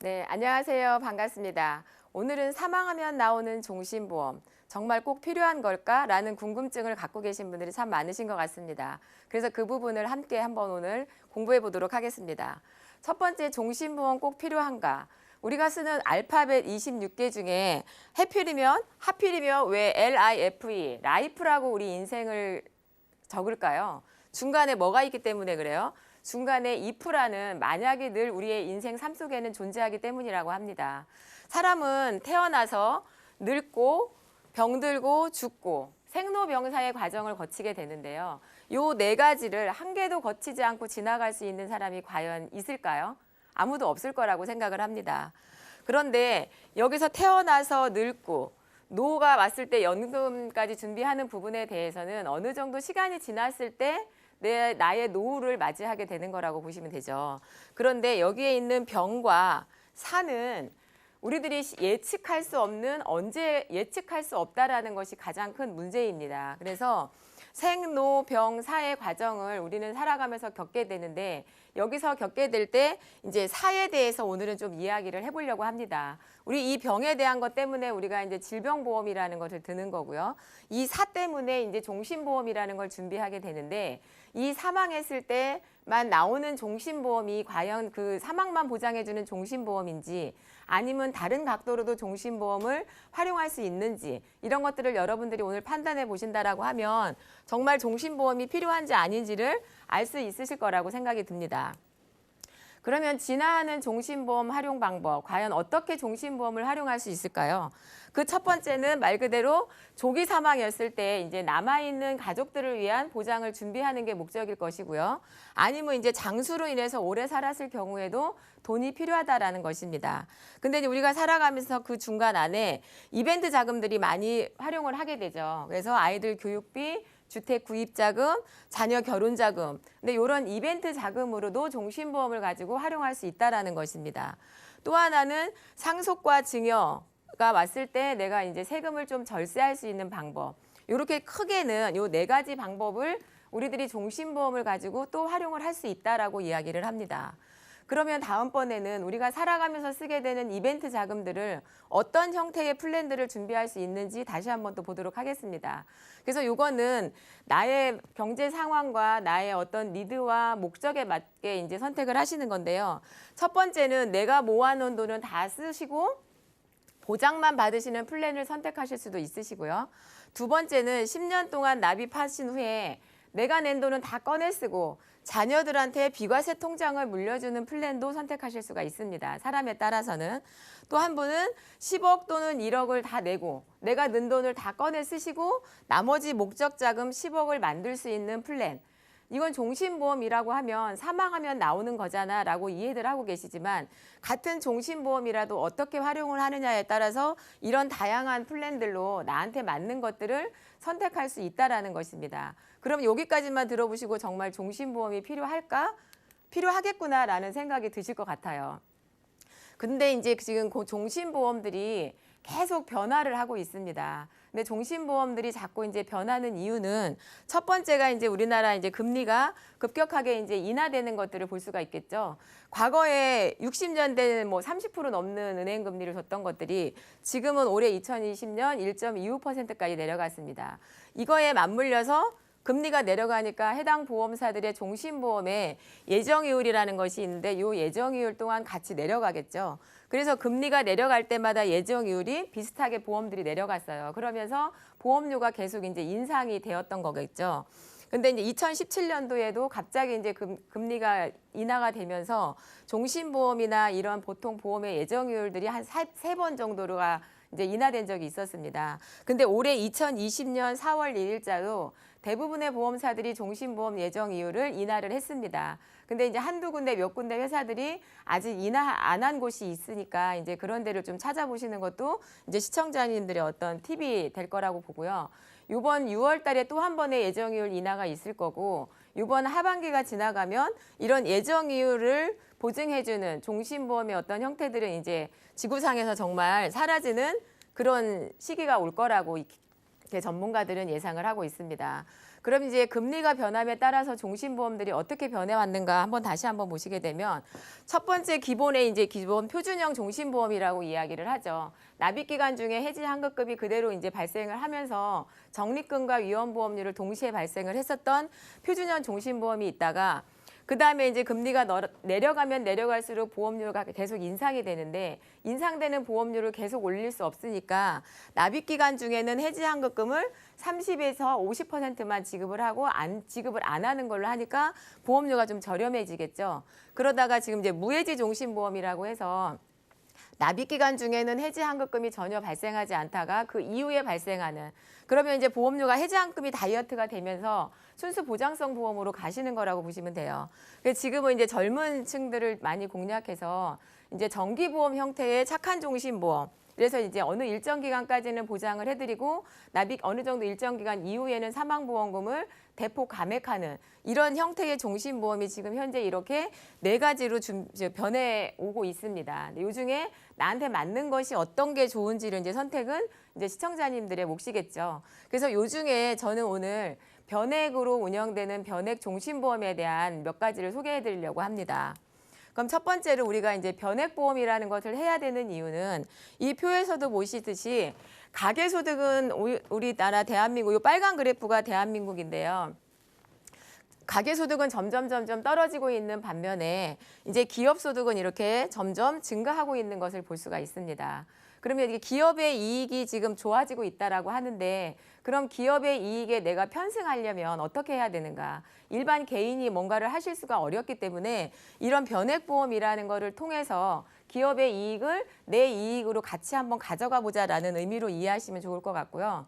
네, 안녕하세요. 반갑습니다. 오늘은 사망하면 나오는 종신보험, 정말 꼭 필요한 걸까? 라는 궁금증을 갖고 계신 분들이 참 많으신 것 같습니다. 그래서 그 부분을 함께 한번 오늘 공부해 보도록 하겠습니다. 첫 번째, 종신보험 꼭 필요한가? 우리가 쓰는 알파벳 26개 중에 하필이면 왜 LIFE, 라이프라고 우리 인생을 적을까요? 중간에 뭐가 있기 때문에 그래요? 중간에 if라는 만약이 늘 우리의 인생 삶 속에는 존재하기 때문이라고 합니다. 사람은 태어나서 늙고 병들고 죽고 생로병사의 과정을 거치게 되는데요. 요 네 가지를 한 개도 거치지 않고 지나갈 수 있는 사람이 과연 있을까요? 아무도 없을 거라고 생각을 합니다. 그런데 여기서 태어나서 늙고 노후가 왔을 때 연금까지 준비하는 부분에 대해서는 어느 정도 시간이 지났을 때 나의 노후를 맞이하게 되는 거라고 보시면 되죠. 그런데 여기에 있는 병과 사는 우리들이 예측할 수 없는, 언제 예측할 수 없다라는 것이 가장 큰 문제입니다. 그래서 생로병 사의 과정을 우리는 살아가면서 겪게 되는데, 여기서 겪게 될 때 이제 사에 대해서 오늘은 좀 이야기를 해보려고 합니다. 우리 이 병에 대한 것 때문에 우리가 이제 질병보험이라는 것을 드는 거고요. 이 사 때문에 이제 종신보험이라는 걸 준비하게 되는데, 이 사망했을 때만 나오는 종신보험이 과연 그 사망만 보장해주는 종신보험인지, 아니면 다른 각도로도 종신보험을 활용할 수 있는지, 이런 것들을 여러분들이 오늘 판단해 보신다라고 하면 정말 종신보험이 필요한지 아닌지를 알 수 있으실 거라고 생각이 듭니다. 그러면 진화하는 종신보험 활용 방법, 과연 어떻게 종신보험을 활용할 수 있을까요? 그 첫 번째는 말 그대로 조기 사망이었을 때 이제 남아있는 가족들을 위한 보장을 준비하는 게 목적일 것이고요. 아니면 이제 장수로 인해서 오래 살았을 경우에도 돈이 필요하다라는 것입니다. 근데 이제 우리가 살아가면서 그 중간 안에 이벤트 자금들이 많이 활용을 하게 되죠. 그래서 아이들 교육비, 주택 구입 자금, 자녀 결혼 자금. 근데 이런 이벤트 자금으로도 종신보험을 가지고 활용할 수 있다라는 것입니다. 또 하나는 상속과 증여가 왔을 때 내가 이제 세금을 좀 절세할 수 있는 방법. 이렇게 크게는 이 네 가지 방법을 우리들이 종신보험을 가지고 또 활용을 할 수 있다라고 이야기를 합니다. 그러면 다음번에는 우리가 살아가면서 쓰게 되는 이벤트 자금들을 어떤 형태의 플랜들을 준비할 수 있는지 다시 한번 또 보도록 하겠습니다. 그래서 이거는 나의 경제 상황과 나의 어떤 니드와 목적에 맞게 이제 선택을 하시는 건데요. 첫 번째는 내가 모아놓은 돈은 다 쓰시고 보장만 받으시는 플랜을 선택하실 수도 있으시고요. 두 번째는 10년 동안 납입하신 후에 내가 낸 돈은 다 꺼내 쓰고 자녀들한테 비과세 통장을 물려주는 플랜도 선택하실 수가 있습니다. 사람에 따라서는. 또 한 분은 10억 또는 1억을 다 내고 내가 는 돈을 다 꺼내 쓰시고 나머지 목적 자금 10억을 만들 수 있는 플랜. 이건 종신보험이라고 하면 사망하면 나오는 거잖아 라고 이해들 하고 계시지만, 같은 종신보험이라도 어떻게 활용을 하느냐에 따라서 이런 다양한 플랜들로 나한테 맞는 것들을 선택할 수 있다라는 것입니다. 그럼 여기까지만 들어보시고 정말 종신보험이 필요할까? 필요하겠구나라는 생각이 드실 것 같아요. 근데 이제 지금 그 종신보험들이 계속 변화를 하고 있습니다. 근데 종신보험들이 자꾸 이제 변하는 이유는 첫 번째가 이제 우리나라 이제 금리가 급격하게 이제 인하되는 것들을 볼 수가 있겠죠. 과거에 60년대 뭐 30% 넘는 은행 금리를 줬던 것들이 지금은 올해 2020년 1.25%까지 내려갔습니다. 이거에 맞물려서 금리가 내려가니까 해당 보험사들의 종신보험에 예정이율이라는 것이 있는데 이 예정이율 또한 같이 내려가겠죠. 그래서 금리가 내려갈 때마다 예정이율이 비슷하게 보험들이 내려갔어요. 그러면서 보험료가 계속 이제 인상이 되었던 거겠죠. 근데 이제 2017년도에도 갑자기 이제 금리가 인하가 되면서 종신보험이나 이런 보통 보험의 예정이율들이 한 세 번 정도가 이제 인하된 적이 있었습니다. 근데 올해 2020년 4월 1일자로 대부분의 보험사들이 종신보험 예정 이율을 인하를 했습니다. 근데 이제 한두 군데 몇 군데 회사들이 아직 인하 안 한 곳이 있으니까 이제 그런 데를 좀 찾아보시는 것도 이제 시청자님들의 어떤 팁이 될 거라고 보고요. 이번 6월 달에 또 한 번의 예정이율 인하가 있을 거고, 이번 하반기가 지나가면 이런 예정이율을 보증해주는 종신보험의 어떤 형태들은 이제 지구상에서 정말 사라지는 그런 시기가 올 거라고 이렇게 전문가들은 예상을 하고 있습니다. 그럼 이제 금리가 변함에 따라서 종신보험들이 어떻게 변해왔는가 한번 다시 한번 보시게 되면 첫 번째 기본에 이제 기본 표준형 종신보험이라고 이야기를 하죠. 납입기간 중에 해지 환급금이 그대로 이제 발생을 하면서 적립금과 위험보험료를 동시에 발생을 했었던 표준형 종신보험이 있다가 그다음에 이제 금리가 내려가면 내려갈수록 보험료가 계속 인상이 되는데 인상되는 보험료를 계속 올릴 수 없으니까 납입 기간 중에는 해지 환급금을 30에서 50%만 지급을 하고 지급을 안 하는 걸로 하니까 보험료가 좀 저렴해지겠죠. 그러다가 지금 이제 무해지 종신보험이라고 해서 납입 기간 중에는 해지 환급금이 전혀 발생하지 않다가 그 이후에 발생하는 그러면 이제 보험료가 해지 환급금이 다이어트가 되면서 순수 보장성 보험으로 가시는 거라고 보시면 돼요. 그래서 지금은 이제 젊은 층들을 많이 공략해서 이제 정기보험 형태의 착한 종신보험. 그래서 이제 어느 일정 기간까지는 보장을 해드리고 납입 어느 정도 일정 기간 이후에는 사망보험금을 대폭 감액하는 이런 형태의 종신보험이 지금 현재 이렇게 4가지로 변해 오고 있습니다. 이 중에 나한테 맞는 것이 어떤 게 좋은지를 이제 선택은 이제 시청자님들의 몫이겠죠. 그래서 이 중에 저는 오늘 변액으로 운영되는 변액 종신보험에 대한 몇 가지를 소개해 드리려고 합니다. 그럼 첫 번째로 우리가 이제 변액보험이라는 것을 해야 되는 이유는 이 표에서도 보시듯이 가계소득은 우리나라 대한민국, 이 빨간 그래프가 대한민국인데요. 가계소득은 점점 떨어지고 있는 반면에 이제 기업소득은 이렇게 점점 증가하고 있는 것을 볼 수가 있습니다. 그러면 이게 기업의 이익이 지금 좋아지고 있다라고 하는데 그럼 기업의 이익에 내가 편승하려면 어떻게 해야 되는가? 일반 개인이 뭔가를 하실 수가 어렵기 때문에 이런 변액보험이라는 거를 통해서 기업의 이익을 내 이익으로 같이 한번 가져가 보자라는 의미로 이해하시면 좋을 것 같고요.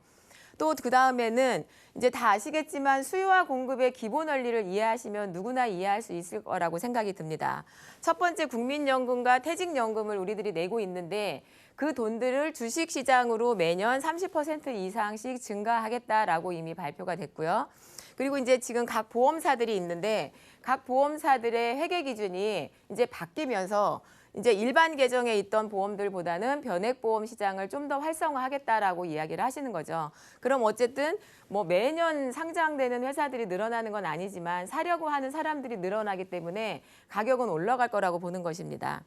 또 그다음에는 이제 다 아시겠지만 수요와 공급의 기본 원리를 이해하시면 누구나 이해할 수 있을 거라고 생각이 듭니다. 첫 번째 국민연금과 퇴직연금을 우리들이 내고 있는데 그 돈들을 주식시장으로 매년 30% 이상씩 증가하겠다라고 이미 발표가 됐고요. 그리고 이제 지금 각 보험사들이 있는데 각 보험사들의 회계 기준이 이제 바뀌면서 이제 일반 계정에 있던 보험들보다는 변액보험 시장을 좀 더 활성화하겠다라고 이야기를 하시는 거죠. 그럼 어쨌든 뭐 매년 상장되는 회사들이 늘어나는 건 아니지만 사려고 하는 사람들이 늘어나기 때문에 가격은 올라갈 거라고 보는 것입니다.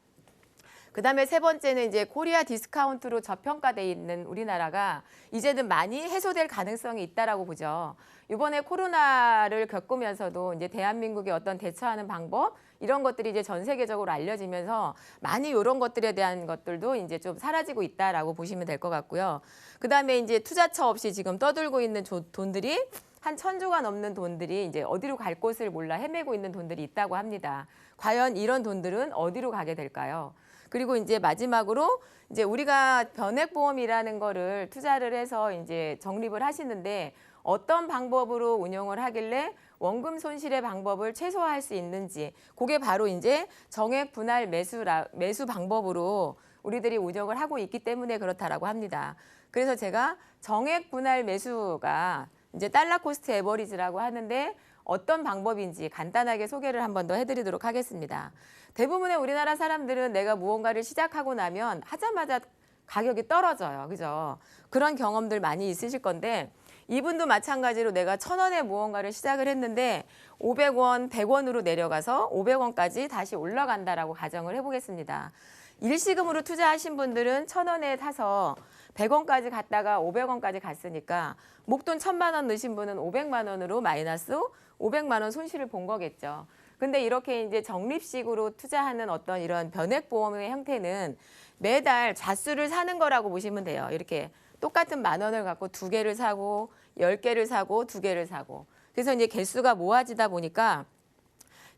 그다음에 세 번째는 이제 코리아 디스카운트로 저평가돼 있는 우리나라가 이제는 많이 해소될 가능성이 있다라고 보죠. 이번에 코로나를 겪으면서도 이제 대한민국의 어떤 대처하는 방법 이런 것들이 이제 전 세계적으로 알려지면서 많이 이런 것들에 대한 것들도 이제 좀 사라지고 있다라고 보시면 될 것 같고요. 그다음에 이제 투자처 없이 지금 떠들고 있는 돈들이 한 1,000조가 넘는 돈들이 이제 어디로 갈 곳을 몰라 헤매고 있는 돈들이 있다고 합니다. 과연 이런 돈들은 어디로 가게 될까요? 그리고 이제 마지막으로 이제 우리가 변액보험이라는 거를 투자를 해서 이제 적립을 하시는데 어떤 방법으로 운영을 하길래 원금 손실의 방법을 최소화할 수 있는지 그게 바로 이제 정액 분할 매수 방법으로 우리들이 운영을 하고 있기 때문에 그렇다라고 합니다. 그래서 제가 정액 분할 매수가 이제 달러 코스트 에버리지라고 하는데 어떤 방법인지 간단하게 소개를 한 번 더 해드리도록 하겠습니다. 대부분의 우리나라 사람들은 내가 무언가를 시작하고 나면 하자마자 가격이 떨어져요. 그죠? 그런 경험들 많이 있으실 건데 이분도 마찬가지로 내가 1,000원에 무언가를 시작을 했는데 500원, 100원으로 내려가서 500원까지 다시 올라간다라고 가정을 해보겠습니다. 일시금으로 투자하신 분들은 1,000원에 사서 100원까지 갔다가 500원까지 갔으니까 목돈 1,000만 원 넣으신 분은 500만 원으로 마이너스 500만 원 손실을 본 거겠죠. 근데 이렇게 이제 적립식으로 투자하는 어떤 이런 변액보험의 형태는 매달 좌수를 사는 거라고 보시면 돼요. 이렇게 똑같은 10,000원을 갖고 2개를 사고 10개를 사고 2개를 사고 그래서 이제 개수가 모아지다 보니까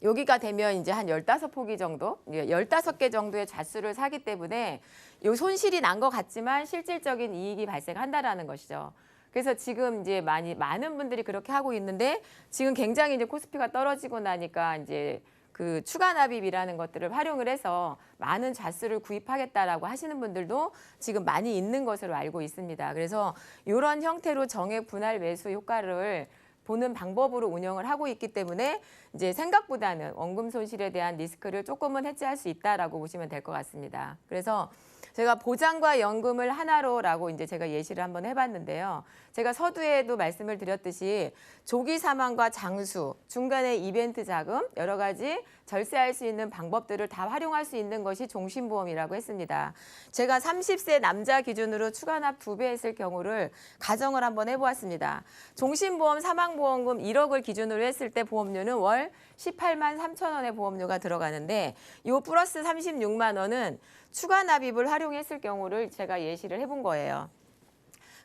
여기가 되면 이제 한 15포기 정도, 15개 정도의 좌수를 사기 때문에 요 손실이 난 것 같지만 실질적인 이익이 발생한다라는 것이죠. 그래서 지금 이제 많은 분들이 그렇게 하고 있는데 지금 굉장히 이제 코스피가 떨어지고 나니까 이제 그 추가 납입이라는 것들을 활용을 해서 많은 좌수를 구입하겠다라고 하시는 분들도 지금 많이 있는 것으로 알고 있습니다. 그래서 이런 형태로 정액 분할 매수 효과를 보는 방법으로 운영을 하고 있기 때문에 이제 생각보다는 원금 손실에 대한 리스크를 조금은 해지할 수 있다라고 보시면 될 것 같습니다. 그래서 제가 보장과 연금을 하나로라고 이제 제가 예시를 한번 해봤는데요. 제가 서두에도 말씀을 드렸듯이 조기 사망과 장수, 중간에 이벤트 자금, 여러 가지 절세할 수 있는 방법들을 다 활용할 수 있는 것이 종신보험이라고 했습니다. 제가 30세 남자 기준으로 추가납 2배 했을 경우를 가정을 한번 해보았습니다. 종신보험 사망보험금 1억을 기준으로 했을 때 보험료는 월 18만 3천 원의 보험료가 들어가는데 이 플러스 36만 원은 추가 납입을 활용했을 경우를 제가 예시를 해본 거예요.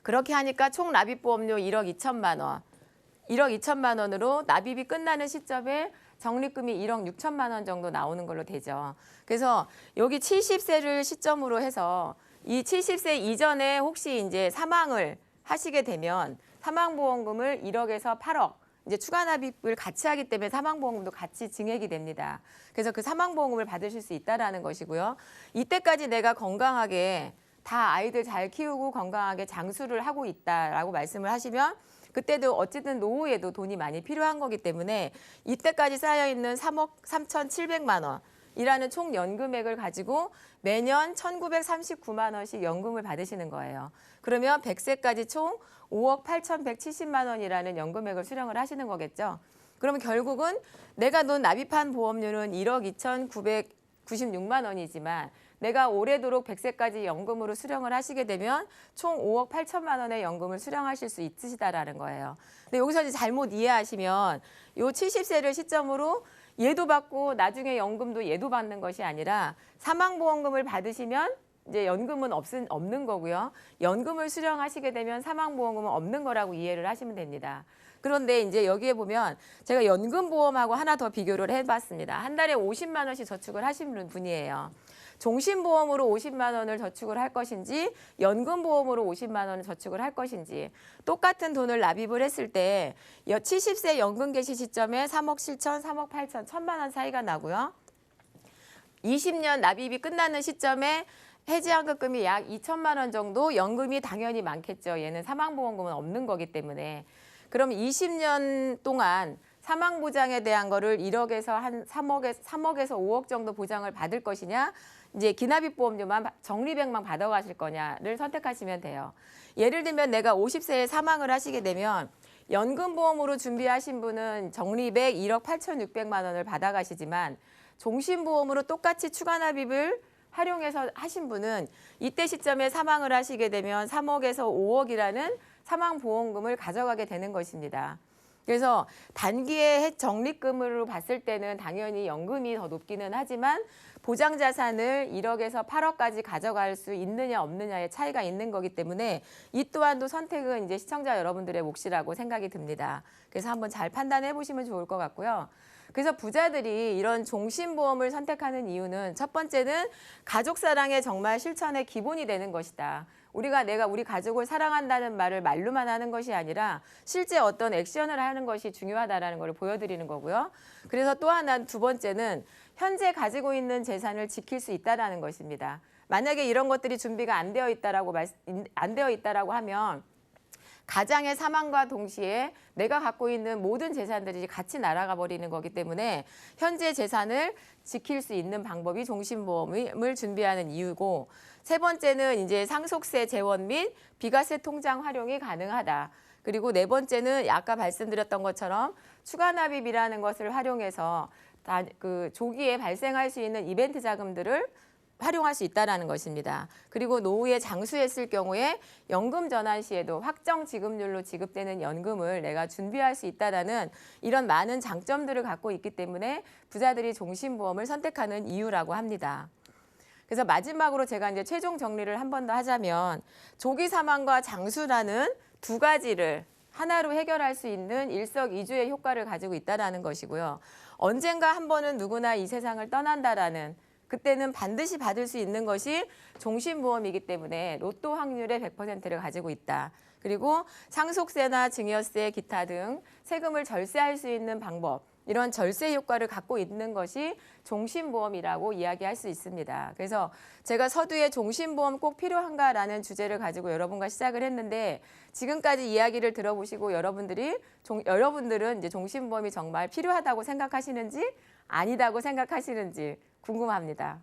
그렇게 하니까 총 납입 보험료 1억 2천만 원. 1억 2천만 원으로 납입이 끝나는 시점에 적립금이 1억 6천만 원 정도 나오는 걸로 되죠. 그래서 여기 70세를 시점으로 해서 이 70세 이전에 혹시 이제 사망을 하시게 되면 사망보험금을 1억에서 8억 이제 추가 납입을 같이 하기 때문에 사망보험금도 같이 증액이 됩니다. 그래서 그 사망보험금을 받으실 수 있다라는 것이고요. 이때까지 내가 건강하게 다 아이들 잘 키우고 건강하게 장수를 하고 있다라고 말씀을 하시면 그때도 어쨌든 노후에도 돈이 많이 필요한 거기 때문에 이때까지 쌓여있는 3억 3,700만 원이라는 총 연금액을 가지고 매년 1,939만 원씩 연금을 받으시는 거예요. 그러면 100세까지 총 5억 8,170만 원이라는 연금액을 수령을 하시는 거겠죠. 그러면 결국은 내가 돈 납입한 보험료는 1억 2,996만 원이지만 내가 오래도록 100세까지 연금으로 수령을 하시게 되면 총 5억 8천만 원의 연금을 수령하실 수 있으시다라는 거예요. 근데 여기서 이제 잘못 이해하시면 요 70세를 시점으로 얘도 받고 나중에 연금도 얘도 받는 것이 아니라 사망보험금을 받으시면 이제 연금은 없는 거고요. 연금을 수령하시게 되면 사망보험금은 없는 거라고 이해를 하시면 됩니다. 그런데 이제 여기에 보면 제가 연금보험하고 하나 더 비교를 해봤습니다. 한 달에 50만 원씩 저축을 하시는 분이에요. 종신보험으로 50만 원을 저축을 할 것인지 연금보험으로 50만 원을 저축을 할 것인지 똑같은 돈을 납입을 했을 때 70세 연금 개시 시점에 3억 7천, 3억 8천, 1,000만 원 차이가 나고요. 20년 납입이 끝나는 시점에 해지환급금이 약 2천만 원 정도 연금이 당연히 많겠죠. 얘는 사망보험금은 없는 거기 때문에. 그럼 20년 동안 사망보장에 대한 거를 1억에서 한 3억에서 5억 정도 보장을 받을 것이냐, 이제 기납입보험료만 적립액만 받아가실 거냐를 선택하시면 돼요. 예를 들면 내가 50세에 사망을 하시게 되면 연금보험으로 준비하신 분은 적립액 1억 8,600만 원을 받아가시지만 종신보험으로 똑같이 추가납입을 활용해서 하신 분은 이때 시점에 사망을 하시게 되면 3억에서 5억이라는 사망보험금을 가져가게 되는 것입니다. 그래서 단기의 적립금으로 봤을 때는 당연히 연금이 더 높기는 하지만 보장자산을 1억에서 8억까지 가져갈 수 있느냐 없느냐의 차이가 있는 거기 때문에 이 또한도 선택은 이제 시청자 여러분들의 몫이라고 생각이 듭니다. 그래서 한번 잘 판단해 보시면 좋을 것 같고요. 그래서 부자들이 이런 종신보험을 선택하는 이유는 첫 번째는 가족 사랑의 정말 실천의 기본이 되는 것이다. 내가 우리 가족을 사랑한다는 말을 말로만 하는 것이 아니라 실제 어떤 액션을 하는 것이 중요하다는 걸 보여드리는 거고요. 그래서 또 하나 두 번째는 현재 가지고 있는 재산을 지킬 수 있다는 것입니다. 만약에 이런 것들이 준비가 안 되어 있다라고 하면 가장의 사망과 동시에 내가 갖고 있는 모든 재산들이 같이 날아가 버리는 거기 때문에 현재 재산을 지킬 수 있는 방법이 종신보험을 준비하는 이유고, 세 번째는 이제 상속세 재원 및 비과세 통장 활용이 가능하다. 그리고 네 번째는 아까 말씀드렸던 것처럼 추가 납입이라는 것을 활용해서 조기에 발생할 수 있는 이벤트 자금들을 활용할 수 있다는 것입니다. 그리고 노후에 장수했을 경우에 연금 전환 시에도 확정 지급률로 지급되는 연금을 내가 준비할 수 있다는 이런 많은 장점들을 갖고 있기 때문에 부자들이 종신보험을 선택하는 이유라고 합니다. 그래서 마지막으로 제가 이제 최종 정리를 한 번 더 하자면 조기 사망과 장수라는 두 가지를 하나로 해결할 수 있는 일석이조의 효과를 가지고 있다는 것이고요. 언젠가 한 번은 누구나 이 세상을 떠난다라는 그때는 반드시 받을 수 있는 것이 종신보험이기 때문에 로또 확률의 100%를 가지고 있다. 그리고 상속세나 증여세, 기타 등 세금을 절세할 수 있는 방법, 이런 절세 효과를 갖고 있는 것이 종신보험이라고 이야기할 수 있습니다. 그래서 제가 서두에 종신보험 꼭 필요한가라는 주제를 가지고 여러분과 시작을 했는데 지금까지 이야기를 들어보시고 여러분들은 이제 종신보험이 정말 필요하다고 생각하시는지 아니다고 생각하시는지 궁금합니다.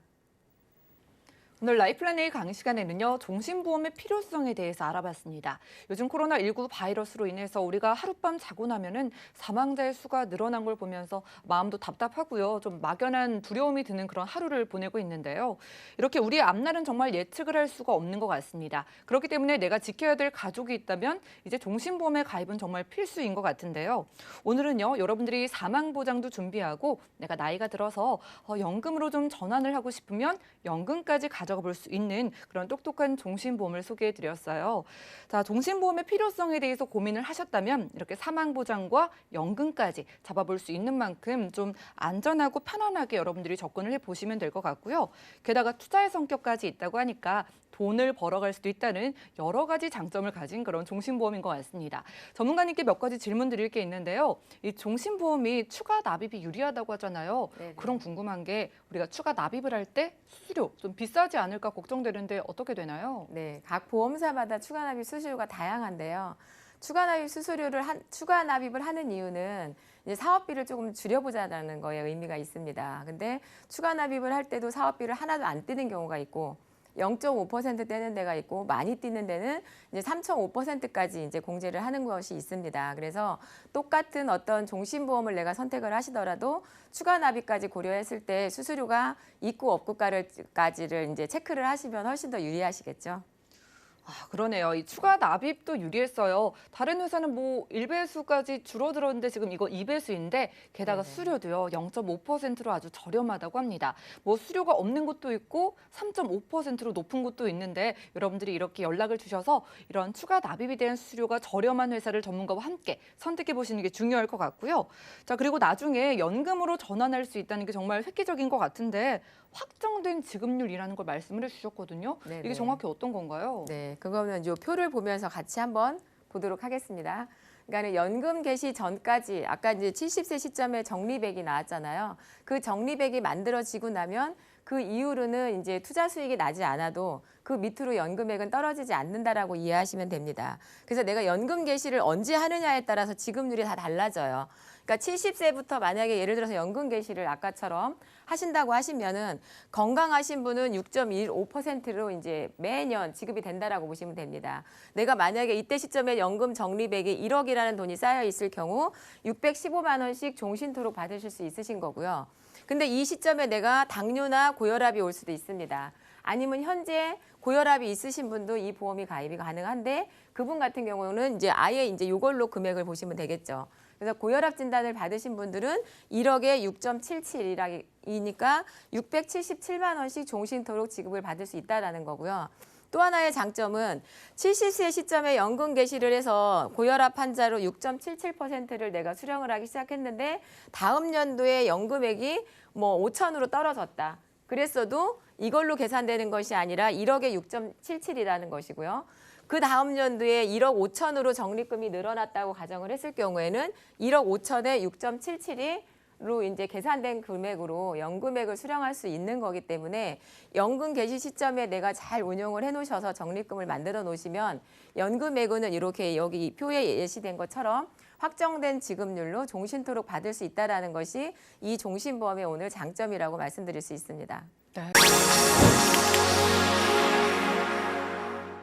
오늘 라이플랜 A 강의 시간에는요, 종신보험의 필요성에 대해서 알아봤습니다. 요즘 코로나19 바이러스로 인해서 우리가 하룻밤 자고 나면은 사망자의 수가 늘어난 걸 보면서 마음도 답답하고요. 좀 막연한 두려움이 드는 그런 하루를 보내고 있는데요. 이렇게 우리의 앞날은 정말 예측을 할 수가 없는 것 같습니다. 그렇기 때문에 내가 지켜야 될 가족이 있다면 이제 종신보험의 가입은 정말 필수인 것 같은데요. 오늘은요, 여러분들이 사망보장도 준비하고 내가 나이가 들어서 연금으로 좀 전환을 하고 싶으면 연금까지 가져가 볼 수 있는 그런 똑똑한 종신보험을 소개해드렸어요. 자, 종신보험의 필요성에 대해서 고민을 하셨다면 이렇게 사망보장과 연금까지 잡아볼 수 있는 만큼 좀 안전하고 편안하게 여러분들이 접근을 해보시면 될 것 같고요. 게다가 투자의 성격까지 있다고 하니까 돈을 벌어갈 수도 있다는 여러 가지 장점을 가진 그런 종신보험인 것 같습니다. 전문가님께 몇 가지 질문 드릴 게 있는데요. 이 종신보험이 추가 납입이 유리하다고 하잖아요. 네네. 그럼 궁금한 게 우리가 추가 납입을 할 때 수수료 좀 비싸지 않을까 걱정되는데 어떻게 되나요? 네, 각 보험사마다 추가 납입 수수료가 다양한데요. 추가 납입을 하는 이유는 이제 사업비를 조금 줄여보자라는 거에 의미가 있습니다. 근데 추가 납입을 할 때도 사업비를 하나도 안 떼는 경우가 있고 0.5% 떼는 데가 있고 많이 떼는 데는 이제 3.5%까지 이제 공제를 하는 것이 있습니다. 그래서 똑같은 어떤 종신보험을 내가 선택을 하시더라도 추가 납입까지 고려했을 때 수수료가 있고 없고까지를 이제 체크를 하시면 훨씬 더 유리하시겠죠. 그러네요. 이 추가 납입도 유리했어요. 다른 회사는 뭐 1배수까지 줄어들었는데 지금 이거 2배수인데 게다가 네네. 수료도요. 0.5%로 아주 저렴하다고 합니다. 뭐 수료가 없는 곳도 있고 3.5%로 높은 곳도 있는데 여러분들이 이렇게 연락을 주셔서 이런 추가 납입에 대한 수수료가 저렴한 회사를 전문가와 함께 선택해 보시는 게 중요할 것 같고요. 자, 그리고 나중에 연금으로 전환할 수 있다는 게 정말 획기적인 것 같은데 확정된 지급률이라는 걸 말씀을 해주셨거든요. 이게 네네. 정확히 어떤 건가요? 네, 그거는 이 표를 보면서 같이 한번 보도록 하겠습니다. 그러니까 연금 개시 전까지 아까 이제 70세 시점에 적립액이 나왔잖아요. 그 적립액이 만들어지고 나면 그 이후로는 이제 투자 수익이 나지 않아도 그 밑으로 연금액은 떨어지지 않는다라고 이해하시면 됩니다. 그래서 내가 연금 개시를 언제 하느냐에 따라서 지급률이 다 달라져요. 그러니까 70세부터 만약에 예를 들어서 연금 개시를 아까처럼 하신다고 하시면은 건강하신 분은 6.15%로 이제 매년 지급이 된다라고 보시면 됩니다. 내가 만약에 이때 시점에 연금 적립액이 1억이라는 돈이 쌓여 있을 경우 615만 원씩 종신토록 받으실 수 있으신 거고요. 근데 이 시점에 내가 당뇨나 고혈압이 올 수도 있습니다. 아니면 현재 고혈압이 있으신 분도 이 보험이 가입이 가능한데 그분 같은 경우는 이제 아예 이제 이걸로 금액을 보시면 되겠죠. 그래서 고혈압 진단을 받으신 분들은 1억에 6.77이니까 677만 원씩 종신토록 지급을 받을 수 있다는 거고요. 또 하나의 장점은 70세 시점에 연금 개시를 해서 고혈압 환자로 6.77%를 내가 수령을 하기 시작했는데 다음 연도에 연금액이 뭐 5천으로 떨어졌다. 그랬어도 이걸로 계산되는 것이 아니라 1억에 6.77이라는 것이고요. 그 다음 연도에 1억 5천으로 적립금이 늘어났다고 가정을 했을 경우에는 1억 5천에 6.77이 로 이제 계산된 금액으로 연금액을 수령할 수 있는 거기 때문에 연금 개시 시점에 내가 잘 운용을 해 놓으셔서 적립금을 만들어 놓으시면 연금액은 이렇게 여기 표에 예시된 것처럼 확정된 지급률로 종신토록 받을 수 있다는 것이 이 종신보험의 오늘 장점이라고 말씀드릴 수 있습니다.